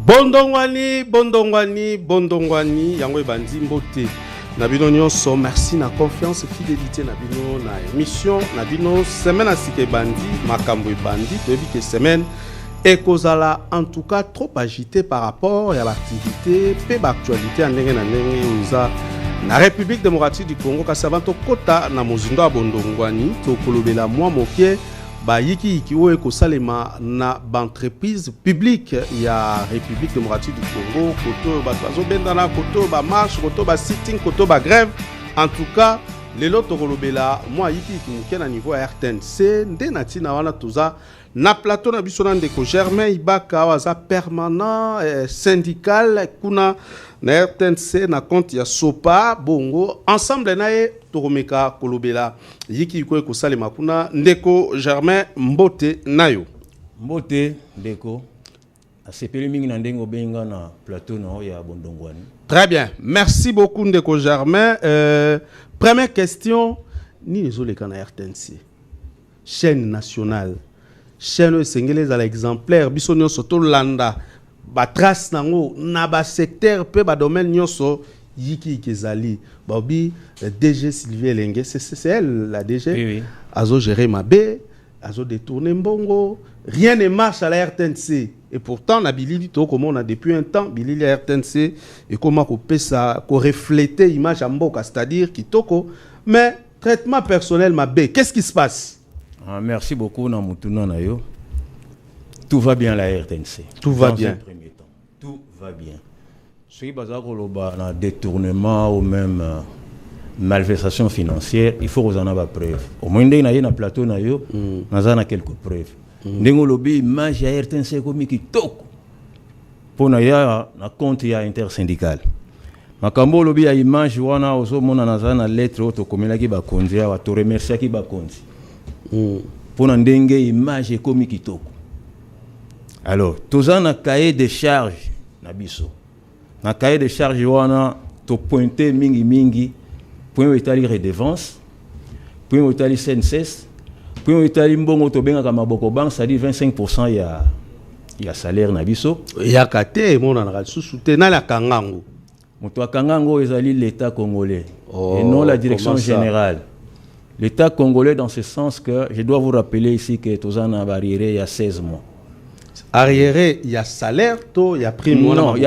Bondongwani, yango ebandi mbote. Nabino nyonso, merci na confiance et fidélité nabino na émission. Nabino semaine asike bandi, makambo ebandi, toyebi que semaine ekozala en tout cas trop agité par rapport à l'activité, pe l'actualité en ndenge na ndenge oza na République démocratique du Congo kasavanto kota na mozindo ya Bondongwani to kolobela mwa mokie ba yiki oyo kosalema na entreprise publique ya République démocratique du Congo koto bazo bendana koto ba marche koto ba sitting koto ba grève en tout cas lelo to kolobela mwa yiki ki na niveau ya RTNC nde natina wana toza na plateau na biso na ndeko Germain Ibaka waza permanent syndical kuna na RTNC na compte ya Sopa bongo ensemble nae tokomeka kolobela yiki ko salema kuna ndeko Germain Mbote nayo Mbote ndeko asepeli mingi na ndengo benga na plateau na ya Bondongwani. Très bien, merci beaucoup ndeko Germain. Première question, ni nezoleka na RTNC chaîne nationale chaîne sengele za l'exemplaire biso nyonso to landa ba trace nango na ba secteur pe ba domaine nyonso yiki kezali babi DG Sylvie Lengue c'est elle la DG oui. Azo gérer Mabé azo détourner mbongo rien ne marche à la RTNC et pourtant na bilili to comme on a depuis un temps bilili à RTNC et comment ko pesa ko refléter image à mboka c'est-à-dire kitoko mais traitement personnel Mabé qu'est-ce qui se passe? Ah, merci beaucoup Namutuna Nayo. Tout va bien à la RTNC. Tout va bien. Dans un premier temps. Tout va bien. Ce qui est un détournement ou même malversation financière, il faut que vous en ayez preuve. Au moins, il y a un plateau, il y a quelques preuves. Il y a une image à RTNC comme qui toque. Pour nous, il y a un compte intersyndical. Makambo lobi ya image wana ozomona nazana lettre auto komela ki bakonzi ya to remercier ki bakonzi. Pour ndenge image komi kitoko. Alors, tous en a cahier de charge na biso. Na cahier de charge wana to pointer mingi point etali redevance, point etali CNSS, point etali mbongo to benga kama boko bank, c'est-à-dire 25% ya salaire na biso. Ya kate mona na susu te na la kangango. Moto kangango ezali l'état congolais et non la direction générale. L'État congolais dans ce sens que je dois vous rappeler ici que Tozan a arriéré il y a 16 mois. Arriéré, il y a salaire, il y a prime. Non, il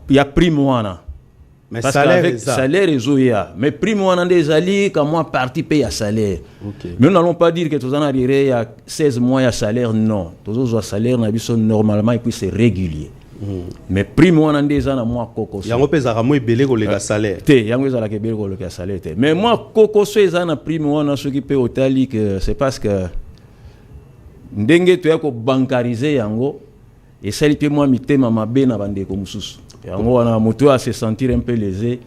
y a prime. Mais parce salaire, salaire est zoya. Mais prime des alliés, quand moi parti paye à salaire. Okay. Mais nous n'allons pas dire que Tozan a arriéré il y a 16 mois, il y a salaire. Non. Tozan a salaire, normalement, et puis c'est régulier. Mais prime wana ndeza na moi kokoso yango peza ramoi belé ko le salaire te yango ezala ke belé ko le salaire te mais moi kokoso eza na prime wana ce qui peut otali que c'est parce que ndenge to yako bankariser yango et sali pe moi mitema mabe na bande ko mususu yango wana moto a se sentir un peu lésé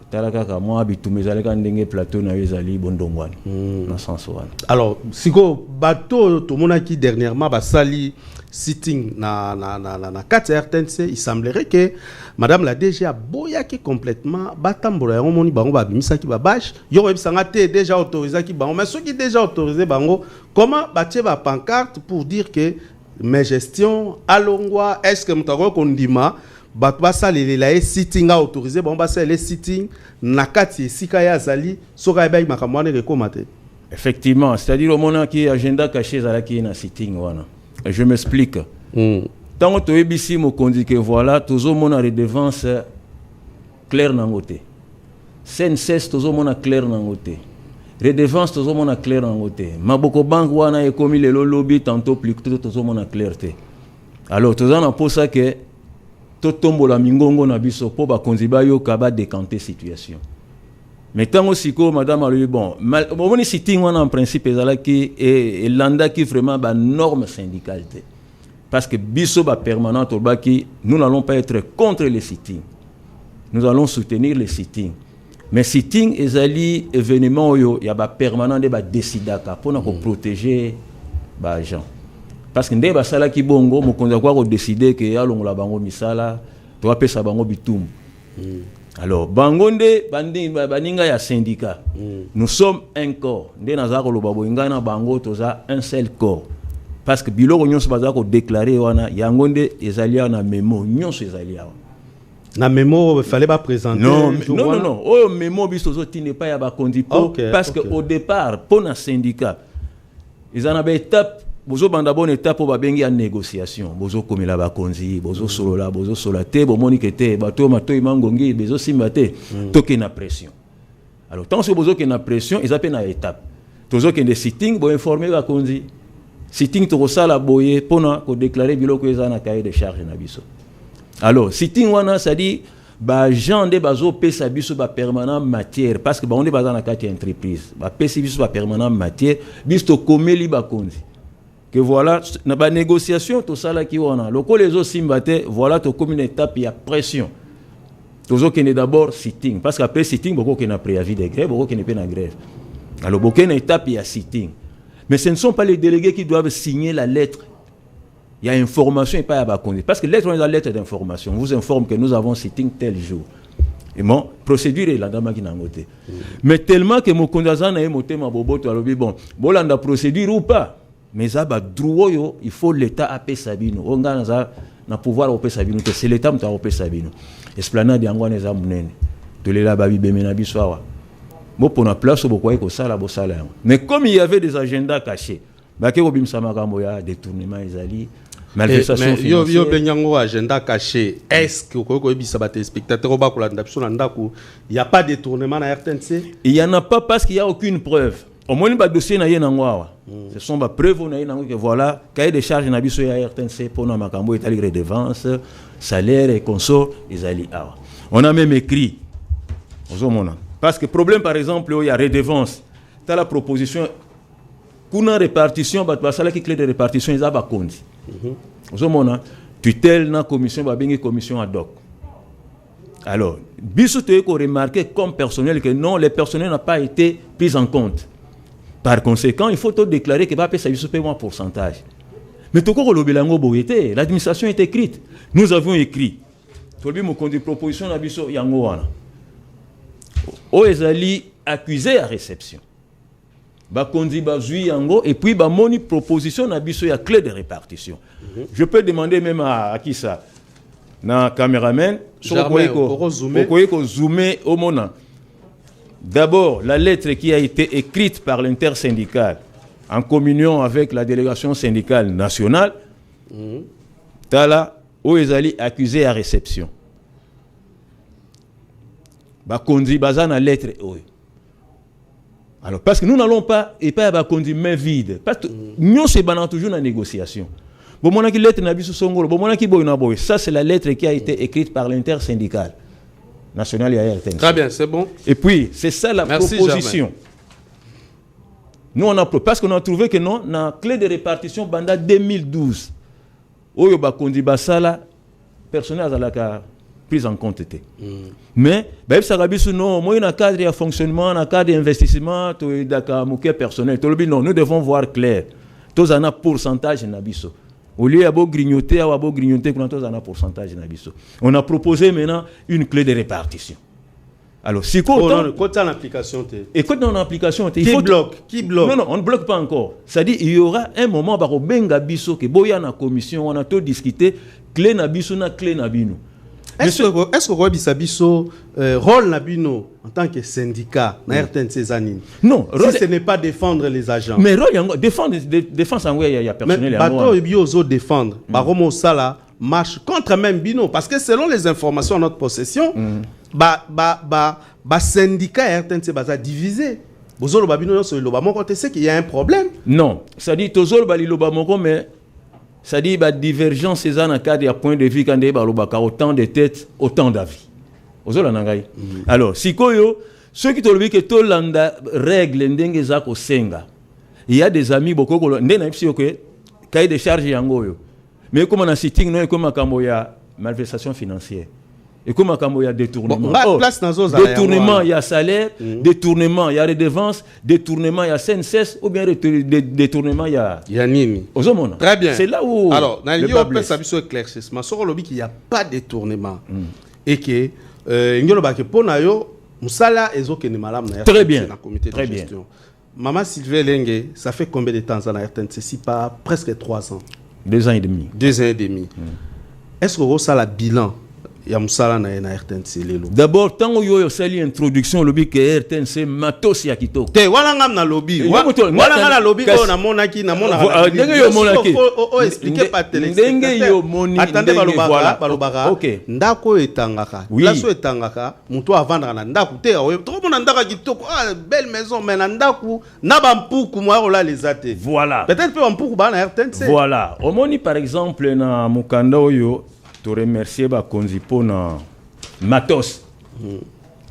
talaka ka moi bitumezala ka ndenge plateau na ezali Bondongwani na sens wana. Alors siko bateau to monaki dernièrement ba sali sitting na carte RTNC, il semblerait que madame la DG a boyaki complètement batambola yango moni bango ba bimisaki ba bâche yo ebisanga te déjà autorisé ki bango mais ceux qui déjà autorisé bango comment batie ba pancarte pour dire que mes gestions alongwa est-ce que mutako kondima bato basalela sitting a autorisé bango basalela sitting na kati esika ya zali soka ba makamwane rekomate. Effectivement, c'est-à-dire au moment qui agenda caché zalaki na sitting wana. Je m'explique. Tant que tu es ici, je que voilà, tous les gens ont redevance claire dans le côté. CNSS, tous les gens ont clair dans le côté. Redevance, tous les gens ont clair dans le côté. Maboko Bank, on a commis le lobby, tantôt plus que tous les gens ont clarté. Alors, tous les gens ont posé que tout tombe la mingongo na biso pour ba konziba yo kaba décanter situation. Mais tant aussi que madame a dit bon sitting en principe et landa qui vraiment ba norme syndicale parce que biso ba permanent au baki nous n'allons pas être contre les sitting, nous allons soutenir les sitting, mais sitting ezali événement yo ya ba permanent de ba décidaka pour nous protéger ba gens parce que ndé ba sala ki bongo mo konza kwa ko décider que alongola bango misala to apesa bango bitum. Alors, Bangonde, Baninga ya syndicat. Nous sommes un corps. Nous sommes un seul corps. parce que biloko nyonso baza ko déclarer wana yango nde ezali na memo nyonso ezali awa na memo fallait pas présenter non oh memo biso zo tine pas ya ba kondi parce que au départ pour na syndicat ils en avaient étape bozo banda bonne étape pour ba bengi en négociation bozo komela ba konzi bozo solola bozo solate bo monikete bato mato imangongi bezo simbate toke na pression alors tant que bozo ke na pression ils appellent na étape tozo ke de sitting bo informer ba konzi sitting to sala boye pona ko déclarer biloko ezana cahier de charge na biso. Alors sitting wana ça dit ba gens de bazo pesa biso ba permanent matière parce que ba on est bazana na kati entreprise ba pesa biso ba permanent matière biso komeli ba konzi que voilà na ba négociation to sala ki wana loko les autres simbate voilà to comme une étape il y a pression tozo kene d'abord sitting parce qu'après sitting boko kena préavis de grève boko kene pe na grève alors boko kene étape il y a sitting. Mais ce ne sont pas les délégués qui doivent signer la lettre. Il y a information et pas à Bakondi. Parce que lettre, on a la lettre d'information. On vous informe que nous avons sitting tel jour. Et bon, procédure est la dame qui n'a noté. Mais tellement que mon condazan a monté ma bobo, tu as dit bon, la procédure ou pas. Mais ça, il faut l'État appeler Sabino. On a na pouvoir appeler Sabino. C'est l'État qui a appelé Sabino. Esplanade d'Angouane et Zamounene. Tu l'es là, Babi Bemenabi Soawa. Pour la place, mais comme il y avait des agendas cachés, détournement, malversation financière. Agenda caché. Est-ce que il n'y a pas de détournement à RTNC? Il n'y en a pas parce qu'il n'y a aucune preuve. Au moins, il dossier n'a ce sont des preuves que voilà, cahier de charges n'a pas à RTNC pour nos macambo, établi redevance, salaire et consort, on a même écrit. Parce que problème, par exemple, il y a redevance. Tu as la proposition, pour une répartition, qui clé de répartition, ils ont pas compte. Tutelle dans commission, commission ad hoc. Alors, Bissou tu as remarqué comme personnel que non, les personnels n'ont pas été pris en compte. Par conséquent, il faut déclarer que va payer un pourcentage. Mais tout le l'administration est écrite. Nous avons écrit. Tu as dit proposition à Bissou Yangoana. Oezali accusé à réception. Bakondi bazui yango et puis ba moni proposition na biso ya clé de répartition. Je peux demander même à qui ça na caméraman pour zoomer au mona. D'abord la lettre qui a été écrite par l'intersyndicale en communion avec la délégation syndicale nationale. Tala Oezali accusé à réception. Bakondi bazana lettre alors parce que nous n'allons pas et pas Bakondi main vide parce que nous c'est toujours dans la négociation bon mon lettre na biso songolo bon mon boy ça c'est la lettre qui a été écrite par l'intersyndicale nationale et RTNC. Très bien, c'est bon. Et puis c'est ça la proposition. Germain. Nous on a parce qu'on a trouvé que non na clé de répartition banda 2012 oyo Bakondi basala personnel à la prise en compte. Mais, non, moi, il y a un cadre de fonctionnement, un cadre d'investissement, un personnel. Non, nous devons voir clair. Tous en a pourcentage nabiso. Au lieu de grignoter, nous avons un pourcentage nabiso. On a proposé maintenant une clé de répartition. Alors, si côté en application, et côté en application, qui bloque? Non, on ne bloque pas encore. C'est-à-dire, il y aura un moment où benga biso que boya na commission, on a tout discuté, clé nabiso na clé nabino. Est-ce que vous avez rôle Nabino en tant que syndicat na RTNC Zanine? Non, si ce n'est pas défendre les agents. Mais rôle défense en il y a personnel. Mais bateau et biozo défendre. Baromo Sala marche contre même Bino parce que selon les informations en notre possession, syndicat RTNC baza divisé. Bozolo babino sur le Lobamoko, tu sais qu'il y a un problème. Non, ça dit tozolo bali Lobamoko mais ça dit que la divergence, c'est un cadre de point de vue quand il y a autant de têtes, autant d'avis. Alors, si ceux qui te disent que tout le monde règle il y a des amis beaucoup qui ont des charges. Mais comme on a cité, comme il y a malversation financière. Et comme il y a détournement. Détournement, il y a salaire, détournement, il y a redevance, détournement, il y a CNCS, ou bien détournement, il y a Nini. Très bien. C'est là où. Alors, dans le éclaircissement, sur le qu'il n'y a pas de détournement. Et que, il y a un peu de très bien. Très bien. Maman Sylvain Lengue, ça fait combien de temps à la RTNC? Si pas presque 3 ans. 2 ans et demi. 2 ans et demi. Est-ce que vous avez le bilan? Il y a un RTNC. D'abord, tant que vous avez l'introduction, le que RTNC matos ya kitoko. Te wala ngam na lobby. Wala ngam na lobby ko na monaki na mona. Ndenge yo monaki. O expliquer pas téléspectateur. Ndenge yo moni. Attendez balobaka. Ndako etangaka. Place etangaka. Muto avandra na ndako te. Trop mona ndaka kitoko. Ah belle maison mais na ndako na bampuku mo ola les até. Voilà. Peut-être peu bampuku ba na RTNC. Voilà. Omoni par exemple na mukanda oyo te remercier bakonzi pona matos.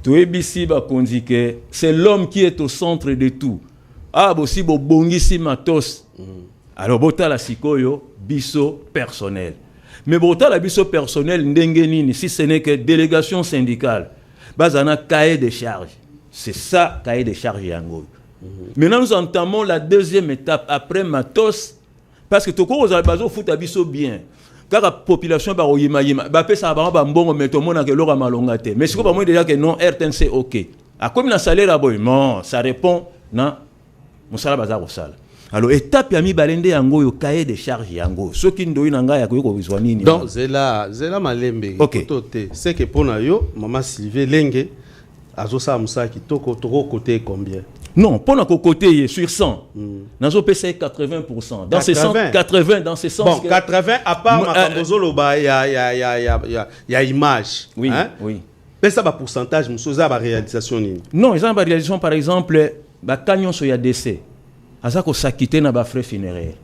Tu ebisi bakonzi que c'est l'homme qui est au centre de tout. Ah bosi bo bongisi matos. Alors bota la sikoyo biso personnel. Mais bota la biso personnel ndenge nini si ce n'est que délégation syndicale. Bazana cahier de charges. C'est ça cahier de charges yango. Maintenant nous entamons la deuxième étape après matos parce que toko aux albazo fout biso bien. Car la population va oyima ba pesa ba mbongo mais tout le monde a que l'ora malongate mais si pas moi déjà que non RTNC OK a comme na salaire aboy non ça répond na musala bazar au sala alors étape ya mi balende yango yo cahier de charge yango ceux qui ndoyi nanga ya ko bizwa nini donc zela malembe côté c'est que pour na yo maman Sylvain Lengue azosa musa kitoko toko côté combien? Non, pour notre côté, sur 100, nous avons payé 80%. Dans ces 180, dans ces 100... Bon, 80, à part il y a image. Oui, hein? Oui. Mais ça, pourcentage, nous avons la réalisation. Non, ils ont la réalisation, par exemple, quand il y a décès, ils ont quitté les frais funéraires.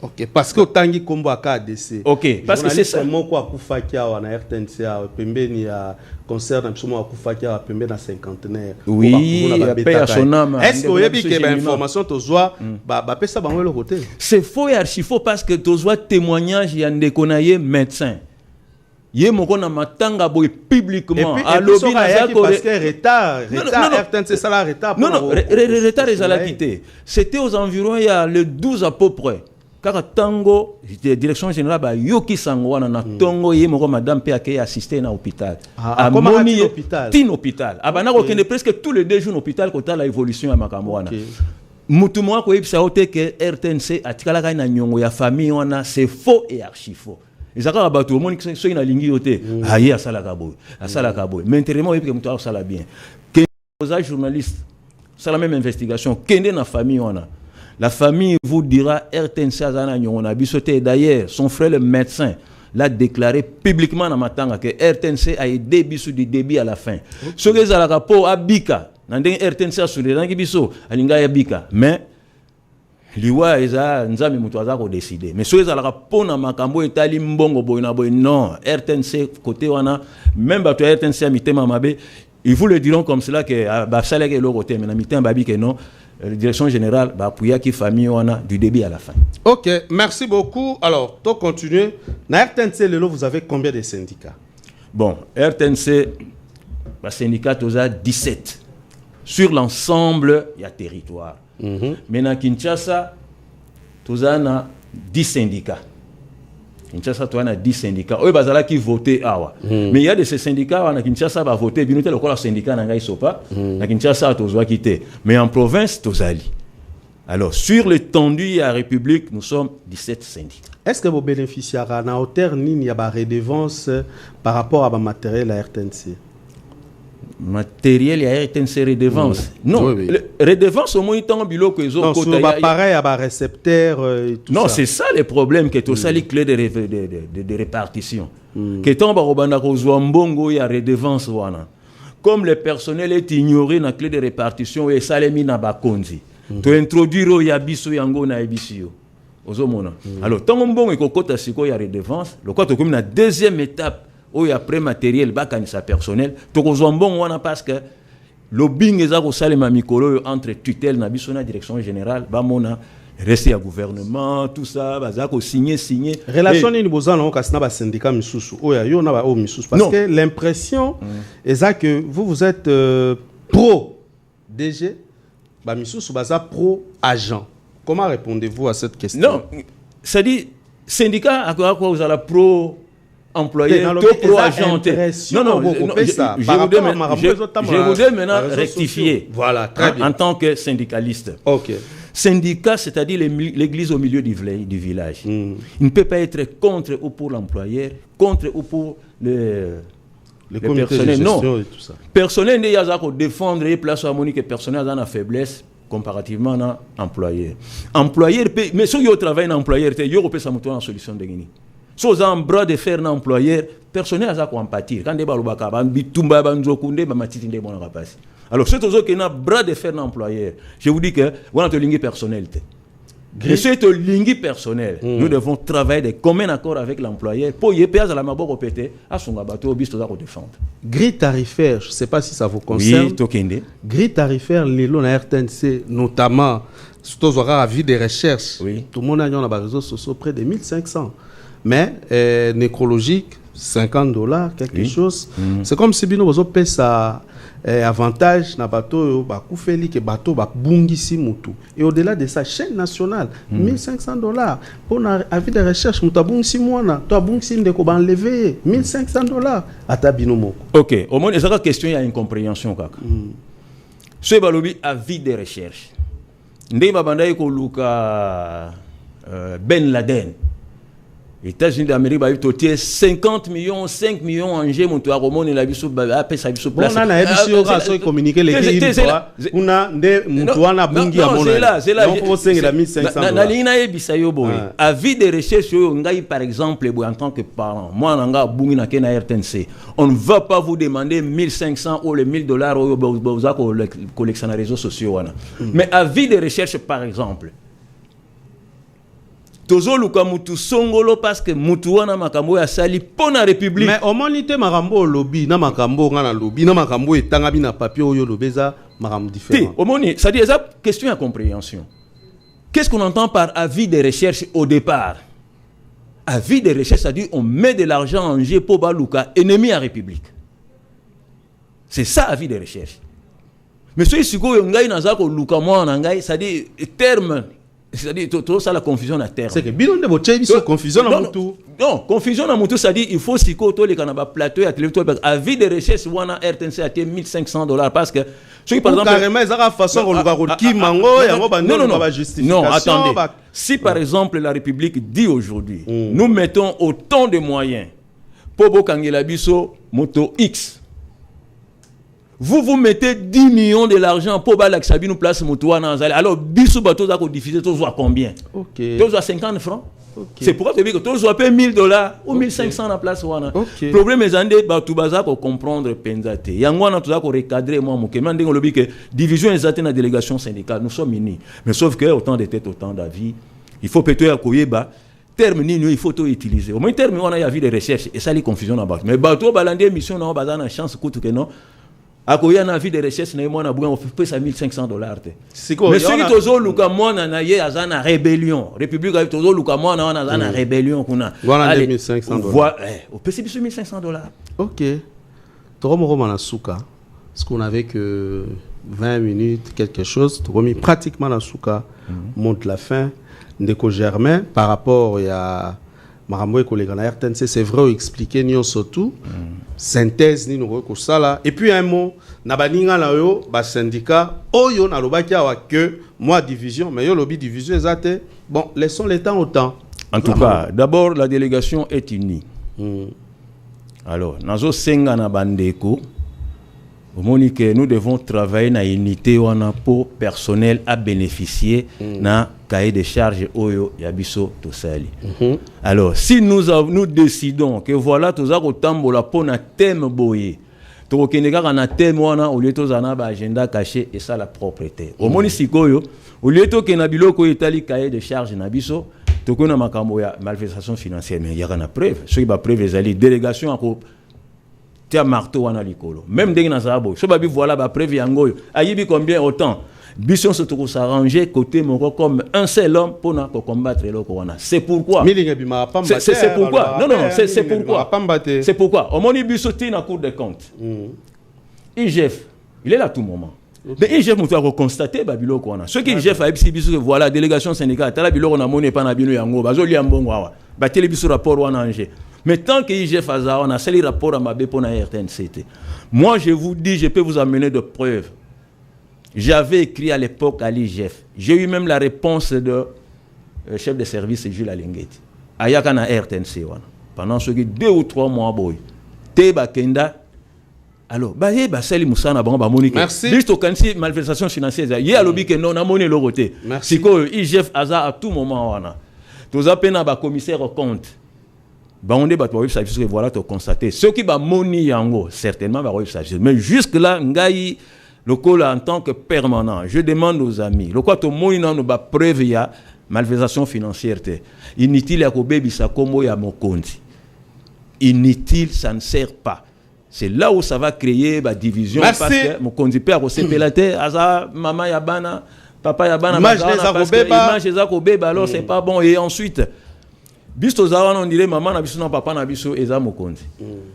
Ok, parce que Tangi Kombo a décès. Ok, parce que c'est ça. Moi, quoi, Koufakia, on a RTNC, il y a concert, on a Koufakia, il y a cinquantenaire. Oui, il y a paix à son âme. Est-ce que vous avez dit que l'information, tu dois, ça va le côté? C'est faux et archi faux parce que tu dois témoignage, il y a un déconnaillé médecin. Yé moko na matanga boy publiquement à lobby parce que retard RTNC ça la retard. Non, retard ils allaient quitter. C'était aux environs il y a le 12 à peu près. Car tango direction générale ba yoki sangwana na tongo yé moko madame pe akay assister na hôpital. À comment hôpital? Tin hôpital. Abana ko kende presque tous les 2 jours hôpital kota la évolution ya makambo wana. Mutu mo ko yebisa ote que RTNC atikala ka na nyongo ya famille wana c'est faux et archi faux. Ils ont battu au monde qui sont dans l'ingioté. Aïe, à Salakabo. À Salakabo. Mais intérieurement, il y a des gens bien. Quand journaliste, c'est la même investigation. Quand dans la famille, on a. La famille vous dira RTNC Azana on a bisoté. D'ailleurs, son frère le médecin l'a déclaré publiquement dans Matanga que RTNC a aidé Bissou du début à la fin. Ce que ça a rapport à Bika, dans RTNC sur les gens qui Bissou, à l'Inga Bika. Mais liwa eza nzami mutu azako décider mais so ezalaka pona makambo etali mbongo boyina boy non RTNC côté wana même bato RTNC a mitema mabe ils vous le diront comme cela que ba salé que le côté mais na mitema babi que non direction générale ba puya ki famille wana du début à la fin. OK, merci beaucoup. Alors, to continuer. Na RTNC lelo vous avez combien de syndicats? Bon, RTNC ba syndicat toza 17 sur l'ensemble ya territoire. Mais dans Kinshasa, tu as 10 syndicats. Kinshasa, tu as 10 syndicats. Eux, ils qui votent. Mais il y a de ces syndicats qui Kinshasa va voter. Bien sûr, le syndicat n'a pas. Dans Kinshasa, tu as quitté. Mais en province, tu as dit. Alors, sur l'étendue de la République, nous sommes 17 syndicats. Est-ce que vous bénéficiez à la hauteur ni il y a des redevances par rapport à matériel à RTNC? Matériel et RTNC redevance. Non, oui. Redevance au moins tant bilo que non, sur pareil à récepteur et tout ça. Non, c'est ça le problème que tout ça les clés de répartition. Que tant barobanda ko mbongo ya redevance wana. Comme le personnel est ignoré na clé de répartition et ça les mis na bakonzi. To introduire ya biso yango na ebisio. Ozomona. Alors tant mbongo e kokota siko ya redevance, le quoi to comme na deuxième étape ou après matériel bakanisa personnel to kozwambon wana parce que lobbying ezako salema mikolo entre tutelle na biso na direction générale ba mona rester à gouvernement tout ça bazako signer relation ni bozana on kasna ba syndicat misusu oya yo na ba o misusu parce que l'impression est que vous êtes pro DG ba misusu baza pro agent. Comment répondez-vous à cette question? Non, c'est dit syndicat à quoi vous allez pro employeur, tout pro agent. Non, je voudrais maintenant rectifier. Voilà, très bien. En tant que syndicaliste. Ok. Syndicat, c'est-à-dire l'église au milieu du village. Il ne peut pas être contre ou pour l'employeur, contre ou pour le personnel. Non, et tout ça. Personnel n'est pas défendre et place à Monique personnel dans la faiblesse comparativement à l'employeur. Employeur, mais si vous travaillez en employeur, vous pouvez savoir une solution de gagner. Si vous avez un bras de fer dans l'employeur, personnel a quoi en pâtir. Quand vous avez alors, si vous avez un bras de fer dans l'employeur, je vous dis que vous avez une ligne personnelle. Et c'est une ligne personnelle. Nous devons travailler de commun accord avec l'employeur pour y payer à la maboko répéter à son bateau au bisto de défendre. Grille tarifaire, je ne sais pas si ça vous concerne. Oui, Tokende. Grille tarifaire, les lots à RTNC, notamment, surtout aux avis des recherches. Oui. Tout le monde a dans les réseaux sociaux près de 1500. Mais nécrologique, $50, quelque chose. C'est comme si nous avons payé ça. Avantage na bateau ba koufeli que bateau ba bungisi mutu et au-delà de ça chaîne nationale $1500 pour un avis de recherche muta bungisi mwana to bungisi ndeko ba enlever $1500 ata bino moko. OK, au moins eza question ya incompréhension kaka. Ce balobi avis de recherche ndé ba bandai ko luka Ben Laden États-Unis d'Amérique, bah, il y a 50 millions, 5 millions en G, mon toit, Romon et la biso, après ça, biso place. On a un communiqué les pays, on a des moutouana bungi à mon c'est là. On peut la $1500. Avis de recherche, par exemple, en tant que parent, moi, on bungi na kena RTNC. On ne va pas vous demander 1500 ou les $1000 au collection des réseaux sociaux. Mais avis de recherche, par exemple, tozo luka mutu songolo parce que mutu wana makambo ya sali pona république. Mais au monité makambo lobby na makambo ngana lobby na makambo etanga bina papier oyo lobeza makambo différent. Au moni, ça dit ça question à compréhension. Qu'est-ce qu'on entend par avis de recherche au départ? Avis de recherche, ça dit on met de l'argent en jeu pour baluka ennemi à république. C'est ça avis de recherche. Mais ce siko ngai nazako luka moi ngai, ça dit terme. C'est-à-dire, tout ça, la confusion à terme. C'est que bien de votre confusion à Moutou. Non, confusion à Moutou, ça dit il faut si côté les canabas plateau et à télévision. Avis de recherche, wana RTNC a été $1500 parce que. Par exemple. Carrément, ils ont façon qui mango et non, attendez. Si par exemple la République dit aujourd'hui, nous mettons autant de moyens pour Bokangela Bisso, moto X. Vous mettez 10 millions de l'argent pour que nous place Moutouana. Alors, Bissou Bateau a diffusé, tu vois combien? Ok. Tu vois 50 francs. Okay. C'est pourquoi tu dis que tu dois payer $1000 ou 1500 à la place. Le problème est que tu vas comprendre Penzate. Il y a un recadrer moi, que division exacte dans la délégation syndicale. Nous sommes unis. Mais sauf que autant de têtes, autant d'avis. Il faut peut-être accueillir. Terme il faut tout utiliser. Au moins, terme, on a avis de recherche et ça, les confusions là-bas. Mais bateau, balandé, mission, on a une chance que non. À quoi il y a un avis de recherche, on fait ça $1500. Mais ceux qui sont luka moi na ye azana rébellion. République avec toujours luka moi na azana rébellion kuna. Voilà $1500. Voilà, au PCB sur $1500. OK. Toromo na souka. Parce qu'on avait que 20 minutes quelque chose, Toromi pratiquement la souka monte la fin Ndeko Germain par rapport à Marambo et collègue na RTNC, c'est vrai expliquer ni surtout synthèse ni nous ko sala et puis un mot na baninga na yo ba syndicat oyo na lobaki awa que moi division mais yo lobby division ezate bon laissons les temps au temps. En tout cas, d'abord la délégation est unie. Alors nazo senga na bandeko que nous devons travailler na unité wana pour personnel à bénéficier na cahier de charges oyo yabiso tosali. Alors si nous décidons que voilà toza ko tambola pona thème boye to keneka na thème wana au lieu tozana ba agenda caché et ça la propreté. Au moni sikoyo au lieu to kena biloko etali cahier de charges na biso to kona makambo ya malversation financière mais il y a na preuve ce qui ba preuve ezali délégation ako tia marteau wana likolo même dès na zabo so babi voilà ba preuve yango ayibi combien autant biso se trouve s'arranger côté moko comme un seul homme pour na combattre le wana c'est pourquoi c'est pourquoi non c'est pourquoi c'est pourquoi au moni biso tina cour des comptes IGF il est là tout moment. Mais IGF nous fait constater babilo wana ce qui IGF a biso voilà délégation syndicale tala biloko na moni pa na bino yango bazoli ambongo wa ba télé biso rapport wana anje Mais tant que IGF Aza, on a fait les rapports à Mabé pour la RTNCT. Moi, je vous dis, je peux vous amener de preuves. J'avais écrit à l'époque à l'IGF. J'ai eu même la réponse de chef de service Jules Alingeti. Ayaka na RTNC. Pendant ce 2 ou 3 mois, boy. Teba Kenda. Alors, Sali Moussana, Monique. Merci. Juste au canci malversation financière. Il y a lobby que non, on a monnaie le côté. Merci. C'est que IGF Aza à tout moment. Tous à peine à commissaire au compte. On est battu, voilà, tu constater. Ceux qui va monnaie yango, certainement, va reçu. Mais jusque-là, Ngaï, le col en tant que permanent, je demande aux amis, le quoi, tout le monde n'a pas preuve, il y a malversation financière. Inutile, à Kobe, ça comme il y a mon compte. Inutile, ça ne sert pas. C'est là où ça va créer la division. Merci. Parce que mon conducteur au CPLT, maman Yabana, papa Yabana, image des Akobeba, alors c'est pas bon. Et ensuite, bisto zawana on dirait maman na biso na papa na biso eza mokonzi.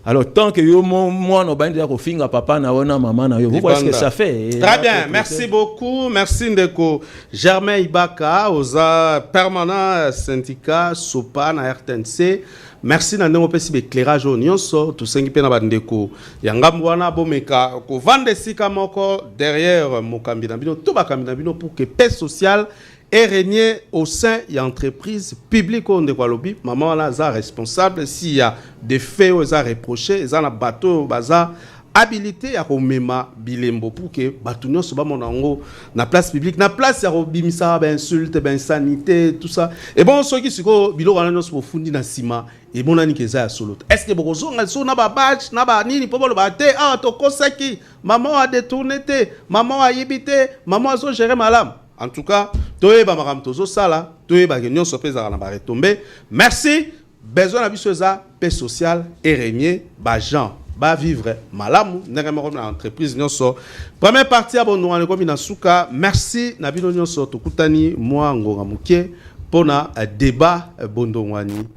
Alors tant que yo moi no bandi ko finga papa na wana maman na yo, vous voyez ce que ça fait. Très bien, merci beaucoup. Merci Ndeko Germain Ibaka oza permanent syndicat Sopa na RTNC. Merci na ndeko pesi éclairage au nyonso to sengi pe na bandeko yangambo wana bomeka ko vendre sika moko derrière mokambi na bino to bakambi na bino pour que paix sociale et régner au sein de l'entreprise publique où on est lobby. Maman là, est responsable s'il y a des faits où ils ont reproché, ils ont un bateau, ils ont habilité à remettre bilembo pour que bateau soit mon ango na place publique, na place ya bimisa ben insulte, ben sanité, tout ça. Et bon ceux qui sont bilo wana nos pour fundi na ciment et bon ani keza solo. Est-ce que bozo ngaso na ba badge na ba nini pour le bater ah to kosaki maman a détourné te, maman a yibité, maman a so gérer malam. En tout cas, toyeba maram tozo sala, toyeba genyon sopeza na ba retomber. Merci. Besoin d'abuseza, paix sociale et régner ba gens, ba vivre malamu ndenge na entreprise nyonso. Première partie abonno en komi na suka. Merci na bino nyonso tokutani moi ngonga mukie pona débat bondongwani.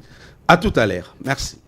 À tout à l'heure. Merci.